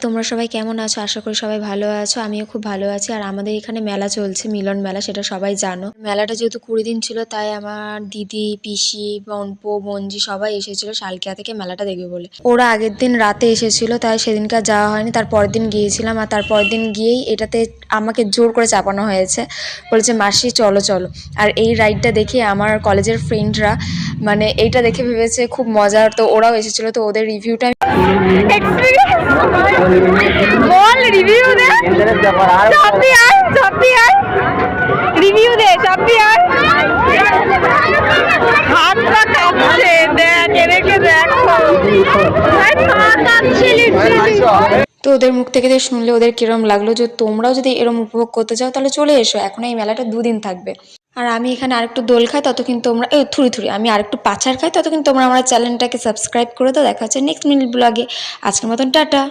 তোমরা সবাই কেমন আছো? আশা করি সবাই ভালো আছো। আমিও খুব ভালো আছি। আর আমাদের এখানে মেলা চলছে, মিলন মেলা, সেটা সবাই জানো। মেলাটা যেহেতু 20 দিন ছিল, তাই আমার দিদি, পিসি, বোনপো, বোনজি সবাই এসেছিল শালকিয়া থেকে মেলাটা দেখবে বলে। ওরা আগের দিন রাতে এসেছিল, তাই সেদিনকে আর যাওয়া হয়নি। তার পরের দিন গিয়েছিলাম, আর তার পরের দিন গিয়েই এটাতে আমাকে জোর করে চাপানো হয়েছে, বলেছে মাসি চলো চলো। আর এই রাইডটা দেখে আমার কলেজের ফ্রেন্ডরা মানে এইটা দেখে ভেবেছে খুব মজার, তো ওরাও এসেছিল। তো ওদের রিভিউটা বল, রিভিউ দে। চাপি আর রিভিউ দে, চাপি আর হাত পা কাঁপছে, দেখ এদেরকে দেখো, পা কাঁপছে লিটারালি। তো ওদের মুখ থেকে শুনলে ওদের কিরম লাগলো, যে তোমরাও যদি এরম উপভোগ করতে চাও তাহলে চলে এসো। এখন এই মেলাটা 2 দিন থাকবে। আর আমি এখানে আরেকটু দোল খাই, ততক্ষণ তোমরা থুড়ি আমি আরেকটু পাছার খাই, ততক্ষণ তোমরা আমার চ্যানেলটাকে সাবস্ক্রাইব করে দাও। দেখা হচ্ছে নেক্সট মিনিট ব্লগে। আজকের মতন টাটা।